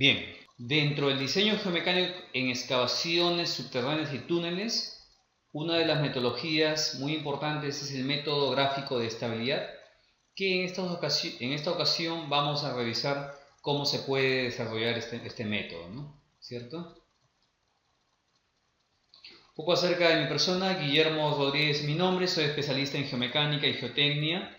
Bien, dentro del diseño geomecánico en excavaciones subterráneas y túneles, una de las metodologías muy importantes es el método gráfico de estabilidad, que en esta ocasión vamos a revisar cómo se puede desarrollar este método, ¿no? ¿Cierto? Un poco acerca de mi persona. Guillermo Rodríguez es mi nombre, soy especialista en geomecánica y geotecnia,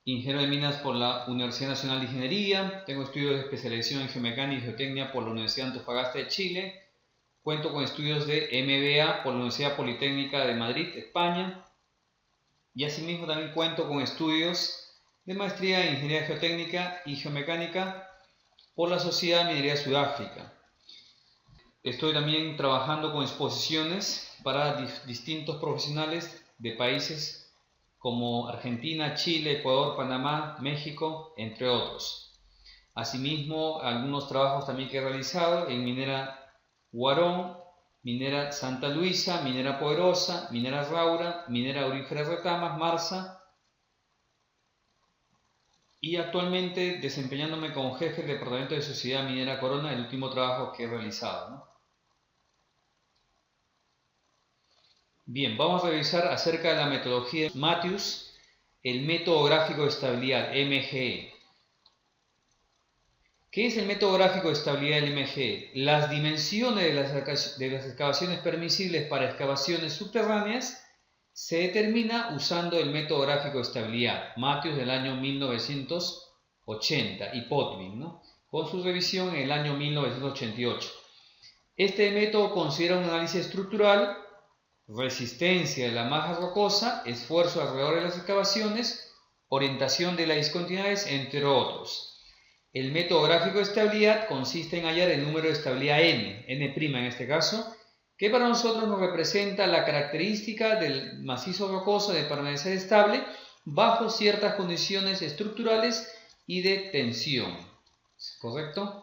ingeniero de minas por la Universidad Nacional de Ingeniería, tengo estudios de especialización en geomecánica y geotecnia por la Universidad de Antofagasta de Chile, cuento con estudios de MBA por la Universidad Politécnica de Madrid, España, y asimismo también cuento con estudios de maestría en ingeniería geotécnica y geomecánica por la Sociedad de Minería de Sudáfrica. Estoy también trabajando con exposiciones para distintos profesionales de países como Argentina, Chile, Ecuador, Panamá, México, entre otros. Asimismo, algunos trabajos también que he realizado en Minera Huarón, Minera Santa Luisa, Minera Poderosa, Minera Raura, Minera Aurífera Retamas, Marsa, y actualmente desempeñándome como jefe del departamento de Sociedad Minera Corona, el último trabajo que he realizado, ¿no? Bien, vamos a revisar acerca de la metodología de Matthews, el método gráfico de estabilidad, MGE. ¿Qué es el método gráfico de estabilidad del MGE? Las dimensiones de las excavaciones permisibles para excavaciones subterráneas se determina usando el método gráfico de estabilidad, Matthews del año 1980 y Potvin, ¿no? Con su revisión en el año 1988. Este método considera un análisis estructural, resistencia de la masa rocosa, esfuerzo alrededor de las excavaciones, orientación de las discontinuidades, entre otros. El método gráfico de estabilidad consiste en hallar el número de estabilidad n' en este caso, que para nosotros nos representa la característica del macizo rocoso de permanecer estable bajo ciertas condiciones estructurales y de tensión. ¿Correcto?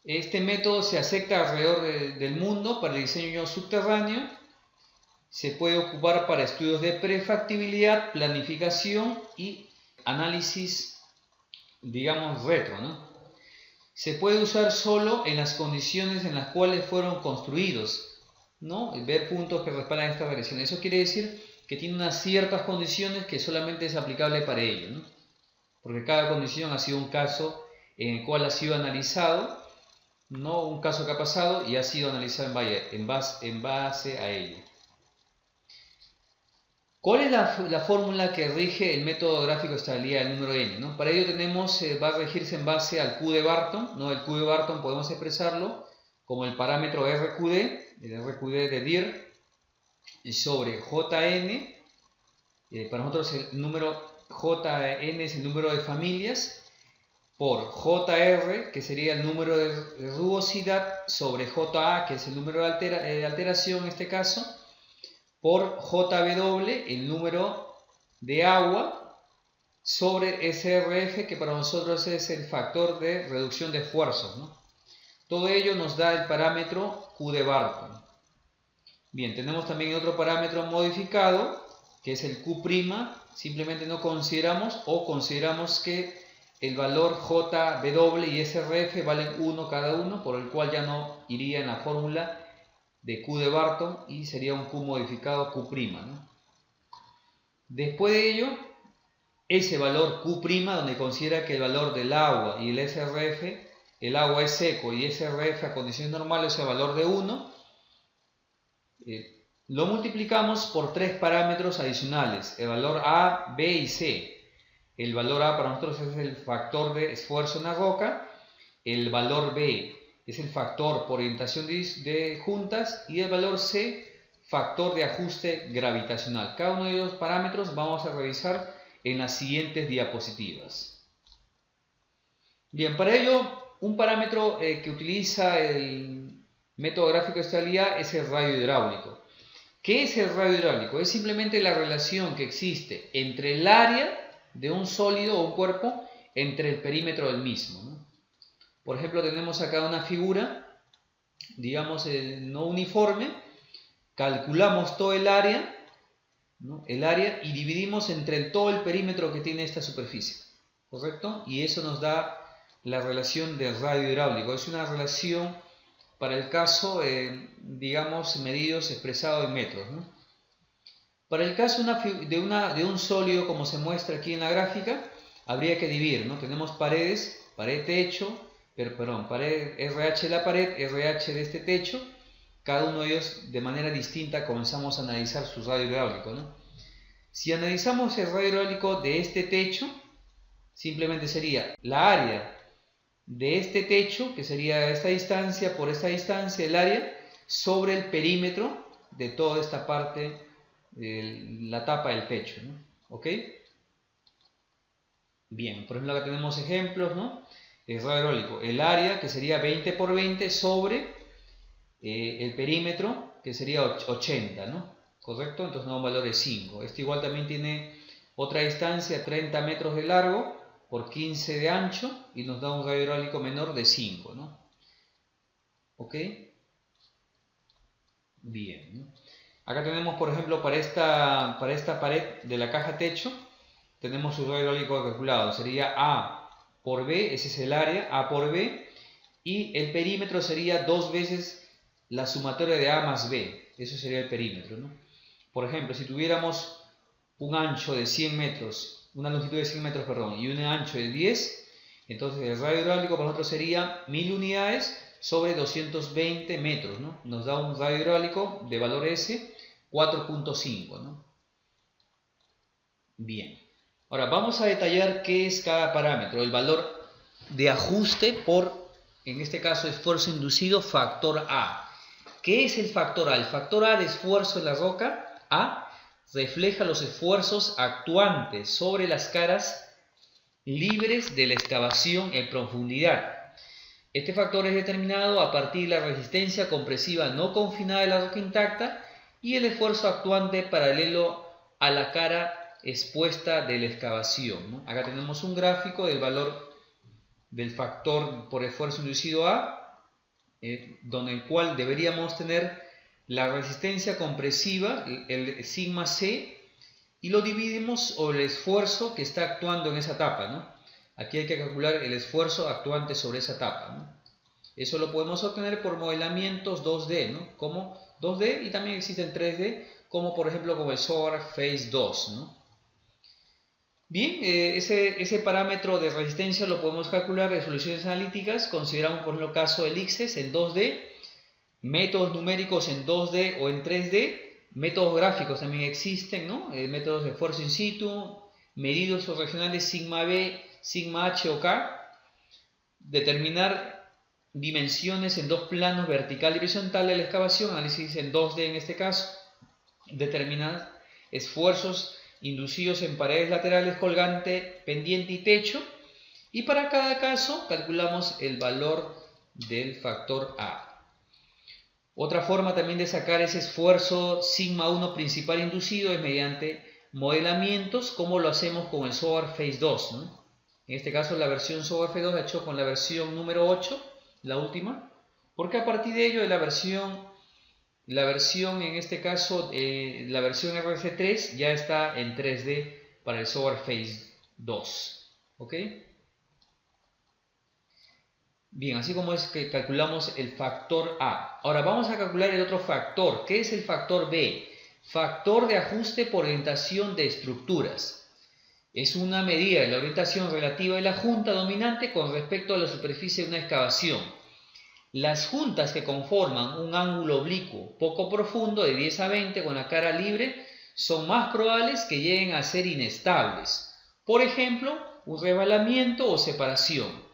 Este método se acepta alrededor del mundo para el diseño subterráneo. Se puede ocupar para estudios de prefactibilidad, planificación y análisis, digamos, retro, ¿no? Se puede usar solo en las condiciones en las cuales fueron construidos, ¿no? Ver puntos que respaldan esta variación. Eso quiere decir que tiene unas ciertas condiciones que solamente es aplicable para ello, ¿no? Porque cada condición ha sido un caso en el cual ha sido analizado, no un caso que ha pasado y ha sido analizado en base a ello. ¿Cuál es la fórmula que rige el método gráfico de estabilidad del número n? ¿No? Para ello va a regirse en base al Q de Barton, ¿no? El Q de Barton podemos expresarlo como el parámetro RQD, el RQD de DIR, sobre JN. Para nosotros el número JN es el número de familias, por JR, que sería el número de rugosidad, sobre JA, que es el número de alteración en este caso, por JW, el número de agua, sobre SRF, que para nosotros es el factor de reducción de esfuerzos, ¿no? Todo ello nos da el parámetro Q de Barton. Bien, tenemos también otro parámetro modificado, que es el Q', simplemente no consideramos o consideramos que el valor JW y SRF valen 1 cada uno, por el cual ya no iría en la fórmula de Q de Barton y sería un Q modificado Q', ¿no? Después de ello, ese valor Q', donde considera que el valor del agua y el SRF, el agua es seco y SRF a condiciones normales es el valor de 1, lo multiplicamos por tres parámetros adicionales, el valor A, B y C. El valor A para nosotros es el factor de esfuerzo en la roca, el valor B es el factor por orientación de juntas y el valor C, factor de ajuste gravitacional. Cada uno de los parámetros vamos a revisar en las siguientes diapositivas. Bien, para ello un parámetro que utiliza el método gráfico de estabilidad es el radio hidráulico. ¿Qué es el radio hidráulico? Es simplemente la relación que existe entre el área de un sólido o un cuerpo entre el perímetro del mismo, ¿no? Por ejemplo, tenemos acá una figura, digamos, no uniforme, calculamos todo el área, ¿no? El área y dividimos entre todo el perímetro que tiene esta superficie, ¿correcto? Y eso nos da la relación del radio hidráulico. Es una relación para el caso, digamos, medidos expresado en metros, ¿no? Para el caso de un sólido, como se muestra aquí en la gráfica, habría que dividir, ¿no? Tenemos paredes, pared techo, pared RH de la pared, RH de este techo. Cada uno de ellos de manera distinta comenzamos a analizar su radio hidráulico, ¿no? Si analizamos el radio hidráulico de este techo, simplemente sería la área de este techo, que sería esta distancia por esta distancia, el área, sobre el perímetro de toda esta parte, la tapa del techo, ¿no? ¿Ok? Bien, por ejemplo acá tenemos ejemplos, ¿no? El radio hidráulico, el área, que sería 20 por 20 sobre el perímetro, que sería 80, ¿no? ¿Correcto? Entonces nos da un valor de 5. Este igual también tiene otra distancia, 30 metros de largo por 15 de ancho, y nos da un radio hidráulico menor de 5, ¿no? ¿Ok? Bien, ¿no? Acá tenemos, por ejemplo, para esta pared de la caja techo, tenemos su radio hidráulico calculado. Sería A por B, ese es el área, A por B, y el perímetro sería 2 veces la sumatoria de A más B. Eso sería el perímetro, ¿no? Por ejemplo, si tuviéramos un ancho de 100 metros, una longitud de 100 metros, perdón, y un ancho de 10, entonces el radio hidráulico para nosotros sería 1000 unidades sobre 220 metros, ¿no? Nos da un radio hidráulico de valor S 4.5, ¿no? Bien. Ahora vamos a detallar qué es cada parámetro. El valor de ajuste por, en este caso, esfuerzo inducido, factor A. ¿Qué es el factor A? El factor A de esfuerzo en la roca A refleja los esfuerzos actuantes sobre las caras libres de la excavación en profundidad. Este factor es determinado a partir de la resistencia compresiva no confinada de la roca intacta y el esfuerzo actuante paralelo a la cara expuesta de la excavación, ¿no? Acá tenemos un gráfico del valor del factor por esfuerzo inducido A, donde el cual deberíamos tener la resistencia compresiva, el sigma C, y lo dividimos sobre el esfuerzo que está actuando en esa tapa, ¿no? Aquí hay que calcular el esfuerzo actuante sobre esa tapa, ¿no? Eso lo podemos obtener por modelamientos 2D, ¿no? Como 2D, y también existen 3D, como por ejemplo con el SOAR Phase 2, ¿no? Bien, ese parámetro de resistencia lo podemos calcular en soluciones analíticas. Consideramos por ejemplo el caso del ICSES en 2D, métodos numéricos en 2D o en 3D, métodos gráficos también existen, ¿no? Métodos de esfuerzo in situ, medidos regionales sigma B, sigma H o K, determinar dimensiones en 2 planos vertical y horizontal de la excavación, análisis en 2D en este caso, determinar esfuerzos inducidos en paredes laterales, colgante, pendiente y techo, y para cada caso calculamos el valor del factor A. Otra forma también de sacar ese esfuerzo sigma 1 principal inducido es mediante modelamientos, como lo hacemos con el SOAR Phase 2, ¿no? En este caso la versión SOAR Phase 2 la he hecho con la versión número 8, la última, porque a partir de ello de la versión en este caso, la versión RC3 ya está en 3D para el SOAR Phase 2, ¿ok? Bien, así como es que calculamos el factor A. Ahora vamos a calcular el otro factor. ¿Qué es el factor B? Factor de ajuste por orientación de estructuras. Es una medida de la orientación relativa de la junta dominante con respecto a la superficie de una excavación. Las juntas que conforman un ángulo oblicuo poco profundo de 10 a 20 con la cara libre son más probables que lleguen a ser inestables. Por ejemplo, un rebalamiento o separación.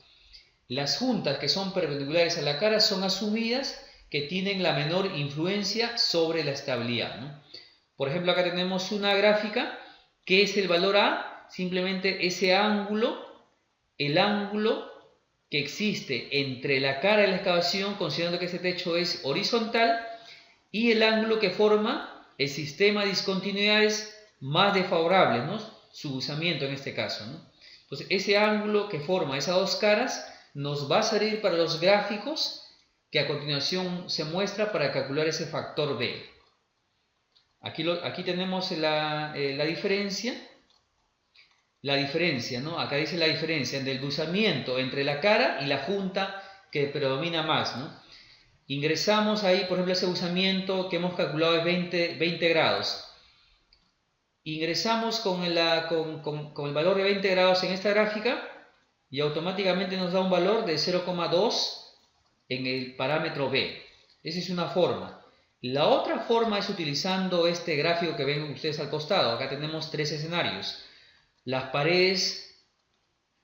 Las juntas que son perpendiculares a la cara son asumidas que tienen la menor influencia sobre la estabilidad, ¿no? Por ejemplo, acá tenemos una gráfica. ¿Qué es el valor A? Simplemente ese ángulo, el ángulo que existe entre la cara de la excavación, considerando que este techo es horizontal, y el ángulo que forma el sistema de discontinuidades más desfavorables, ¿no? Su usamiento en este caso, ¿no? Entonces, ese ángulo que forma esas dos caras nos va a servir para los gráficos que a continuación se muestra para calcular ese factor B. Aquí tenemos la diferencia. la diferencia, ¿no? Acá dice la diferencia entre el buzamiento entre la cara y la junta que predomina más, ¿no? Ingresamos ahí, por ejemplo, ese buzamiento que hemos calculado es 20 grados. Ingresamos con el valor de 20 grados en esta gráfica y automáticamente nos da un valor de 0,2 en el parámetro B. Esa es una forma. La otra forma es utilizando este gráfico que ven ustedes al costado. Acá tenemos 3 escenarios. Las paredes,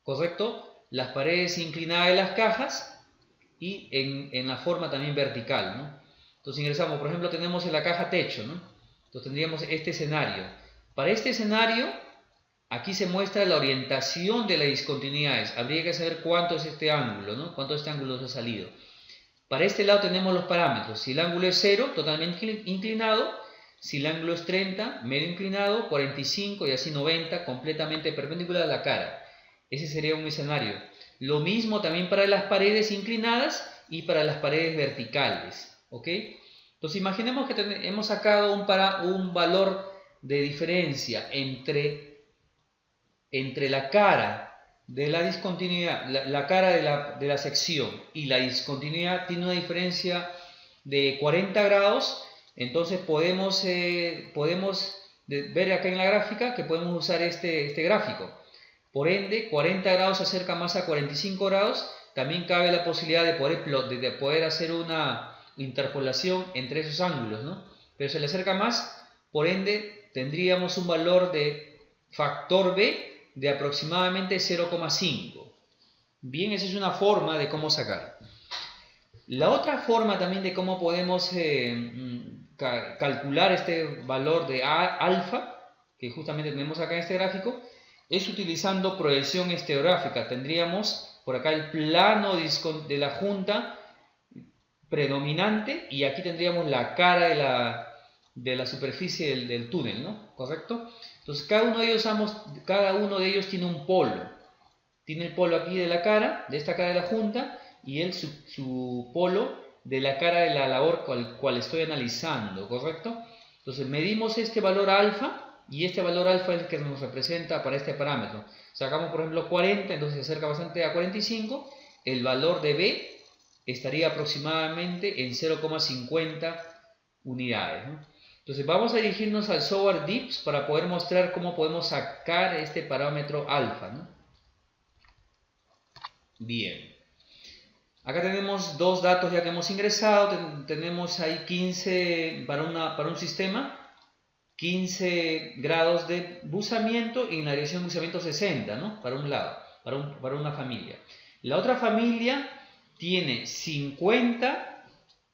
¿correcto? Las paredes inclinadas de las cajas y en la forma también vertical, ¿no? Entonces ingresamos, por ejemplo, tenemos en la caja techo, ¿no? Entonces tendríamos este escenario. Para este escenario, aquí se muestra la orientación de las discontinuidades. Habría que saber cuánto es este ángulo, ¿no? Cuánto este ángulo nos ha salido. Para este lado tenemos los parámetros. Si el ángulo es 0, totalmente inclinado. Si el ángulo es 30, medio inclinado. 45 y así 90, completamente perpendicular a la cara. Ese sería un escenario. Lo mismo también para las paredes inclinadas y para las paredes verticales. ¿Ok? Entonces imaginemos que hemos sacado un valor de diferencia entre la cara de la discontinuidad, la cara de la sección y la discontinuidad tiene una diferencia de 40 grados, entonces podemos ver acá en la gráfica que podemos usar este gráfico. Por ende, 40 grados se acerca más a 45 grados, también cabe la posibilidad de poder hacer una interpolación entre esos ángulos, ¿no? Pero se le acerca más, por ende tendríamos un valor de factor B de aproximadamente 0,5. Bien, esa es una forma de cómo sacar. La otra forma también de cómo podemos calcular este valor de alfa, que justamente tenemos acá en este gráfico, es utilizando proyección estereográfica. Tendríamos por acá el plano de la junta predominante y aquí tendríamos la cara de la superficie del túnel, ¿no? ¿Correcto? Entonces cada uno de ellos tiene un polo. Tiene el polo aquí de la cara, de esta cara de la junta, y su polo de la cara de la labor cual estoy analizando, ¿correcto? Entonces medimos este valor alfa, y este valor alfa es el que nos representa para este parámetro. Sacamos por ejemplo 40, entonces se acerca bastante a 45, el valor de B estaría aproximadamente en 0,50 unidades, ¿no? Entonces vamos a dirigirnos al software DIPS para poder mostrar cómo podemos sacar este parámetro alfa, ¿no? Bien. Acá tenemos dos datos ya que hemos ingresado. Tenemos ahí 15 para un sistema, 15 grados de buzamiento y una dirección de buzamiento 60, ¿no? Para un lado, para una familia. La otra familia tiene 50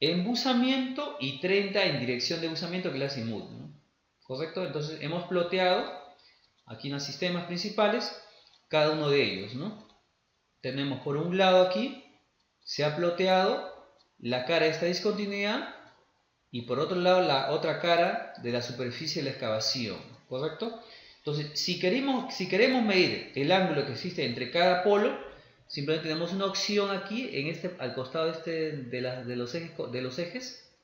en buzamiento y 30 en dirección de buzamiento, que es la azimut, ¿no? ¿Correcto? Entonces hemos ploteado aquí en los sistemas principales cada uno de ellos, ¿no? Tenemos por un lado aquí, se ha ploteado la cara de esta discontinuidad y por otro lado la otra cara de la superficie de la excavación, ¿correcto? Entonces si queremos medir el ángulo que existe entre cada polo, simplemente tenemos una opción aquí, al costado de los ejes,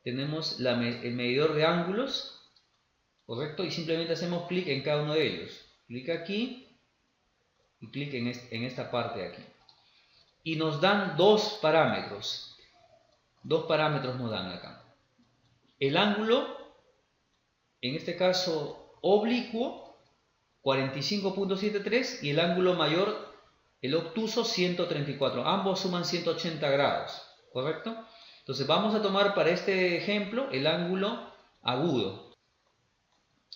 tenemos el medidor de ángulos, ¿correcto? Y simplemente hacemos clic en cada uno de ellos. Clic aquí y clic en esta parte de aquí. Y nos dan dos parámetros. Dos parámetros nos dan acá. El ángulo, en este caso oblicuo, 45.73 y el ángulo mayor, el obtuso, 134. Ambos suman 180 grados, ¿correcto? Entonces vamos a tomar para este ejemplo el ángulo agudo.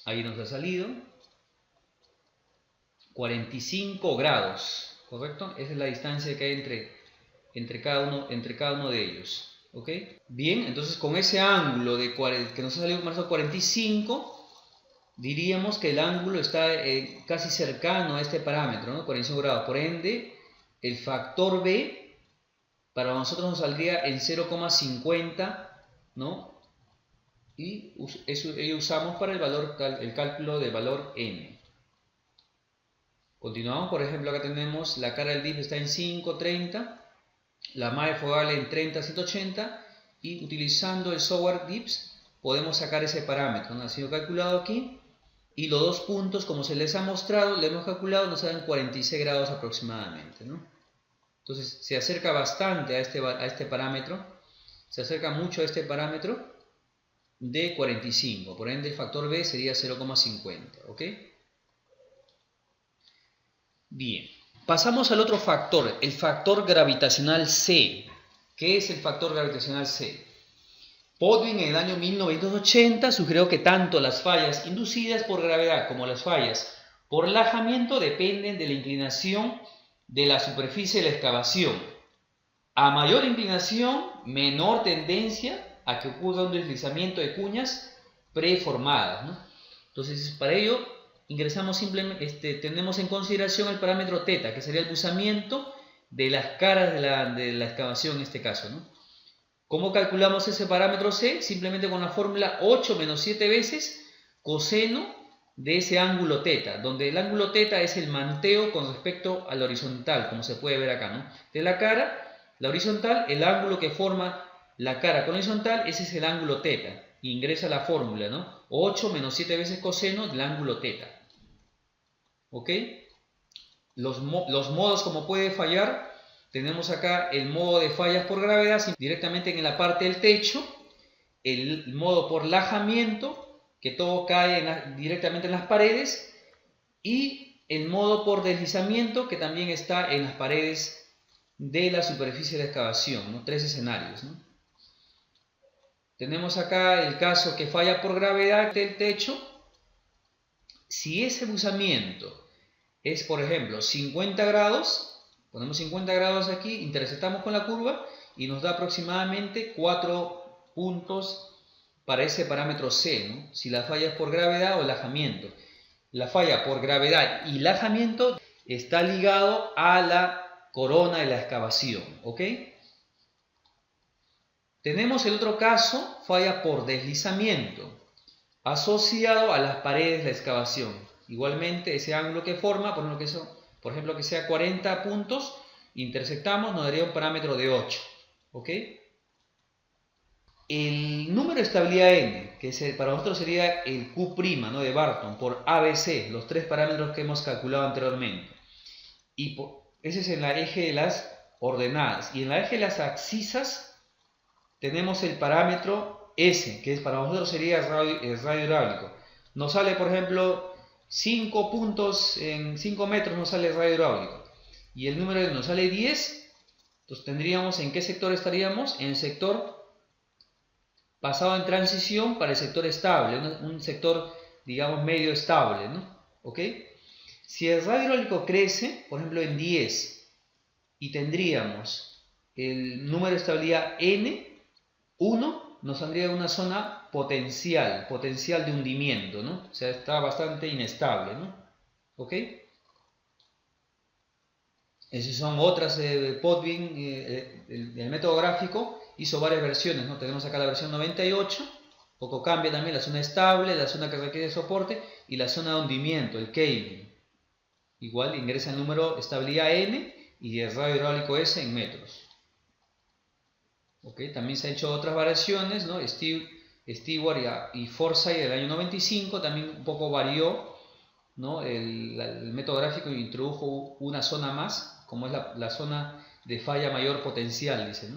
Ahí nos ha salido 45 grados, ¿correcto? Esa es la distancia que hay entre cada uno de ellos. ¿Ok? Bien, entonces con ese ángulo que nos ha salido más o menos 45, diríamos que el ángulo está casi cercano a este parámetro, ¿no? 45 grados. Por ende, el factor B para nosotros nos saldría en 0,50, ¿no? Y eso usamos para el cálculo del valor n. Continuamos, por ejemplo, acá tenemos la cara del DIP está en 5,30. La malla fogale en 30-180 y utilizando el software DIPS podemos sacar ese parámetro, ¿no? Ha sido calculado aquí Y los dos puntos, como se les ha mostrado, le hemos calculado, nos dan 46 grados aproximadamente, ¿no? Entonces se acerca bastante a este parámetro, se acerca mucho a este parámetro de 45, por ende el factor B sería 0,50, ¿ok? Bien, pasamos al otro factor, el factor gravitacional C. ¿Qué es el factor gravitacional C? Podwin en el año 1980 sugirió que tanto las fallas inducidas por gravedad como las fallas por relajamiento dependen de la inclinación de la superficie de la excavación. A mayor inclinación, menor tendencia a que ocurra un deslizamiento de cuñas preformadas, ¿no? Entonces, para ello, ingresamos simplemente, tenemos en consideración el parámetro θ, que sería el buzamiento de las caras de la excavación en este caso, ¿no? ¿Cómo calculamos ese parámetro C? Simplemente con la fórmula 8 menos 7 veces coseno de ese ángulo θ, donde el ángulo θ es el manteo con respecto a la horizontal, como se puede ver acá, ¿no? De la cara, la horizontal, el ángulo que forma la cara con la horizontal, ese es el ángulo θ. Y ingresa la fórmula, ¿no? 8 menos 7 veces coseno del ángulo θ. ¿Ok? Los modos como puede fallar, tenemos acá el modo de fallas por gravedad directamente en la parte del techo, el modo por lajamiento, que todo cae directamente en las paredes, y el modo por deslizamiento, que también está en las paredes de la superficie de la excavación, ¿no? Tres escenarios, ¿no? Tenemos acá el caso que falla por gravedad del techo. Si ese buzamiento es, por ejemplo, 50 grados, ponemos 50 grados aquí, interceptamos con la curva y nos da aproximadamente 4 puntos para ese parámetro C, ¿no? Si la falla es por gravedad o lajamiento. La falla por gravedad y lajamiento está ligado a la corona de la excavación, ¿ok? Tenemos el otro caso, falla por deslizamiento, asociado a las paredes de la excavación. Igualmente, ese ángulo que forma, por ejemplo que sea 40 puntos, intersectamos, nos daría un parámetro de 8. ¿Ok? El número de estabilidad n, que para nosotros sería el Q', ¿no? De Barton, por ABC, los tres parámetros que hemos calculado anteriormente. Ese es en la eje de las ordenadas. Y en la eje de las abscisas tenemos el parámetro S, que para nosotros sería el radio hidráulico. Nos sale, por ejemplo, 5 puntos en 5 metros nos sale el radio hidráulico. Y el número nos sale 10. Entonces tendríamos, ¿en qué sector estaríamos? En el sector pasado en transición para el sector estable, un sector, digamos, medio estable, ¿no? ¿Ok? Si el radio hidráulico crece, por ejemplo, en 10, y tendríamos el número de estabilidad N, 1, nos saldría una zona potencial de hundimiento, ¿no? O sea, está bastante inestable, ¿no? ¿Ok? Esas son otras, Podwin, el método gráfico, hizo varias versiones, ¿no? Tenemos acá la versión 98, poco cambia también la zona estable, la zona que requiere soporte y la zona de hundimiento, el caving. Igual ingresa el número estabilidad N y el radio hidráulico S en metros. Okay, también se han hecho otras variaciones, ¿no? Stewart y Forsyth del año 95 también un poco varió, ¿no? El método gráfico introdujo una zona más, como es la zona de falla mayor potencial, dice,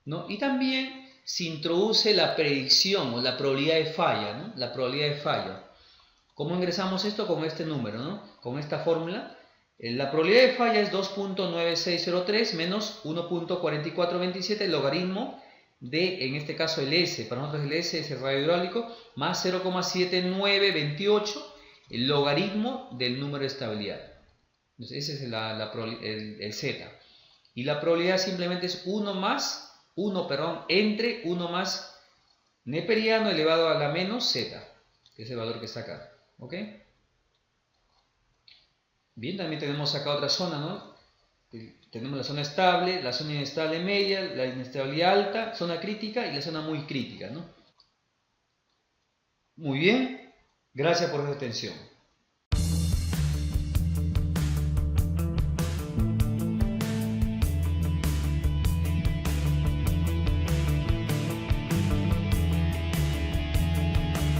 ¿no? Y también se introduce la predicción o la probabilidad de falla, ¿no? La probabilidad de falla. ¿Cómo ingresamos esto? Con este número, ¿no? Con esta fórmula. La probabilidad de falla es 2.9603 menos 1.4427, el logaritmo de, en este caso, el S. Para nosotros el S es el radio hidráulico, más 0,7928, el logaritmo del número de estabilidad. Entonces ese es el Z. Y la probabilidad simplemente es 1 entre 1 más neperiano elevado a la menos Z, que es el valor que está acá. ¿Ok? Bien, también tenemos acá otra zona, ¿no? Tenemos la zona estable, la zona inestable media, la inestabilidad alta, zona crítica y la zona muy crítica, ¿no? Muy bien, gracias por su atención.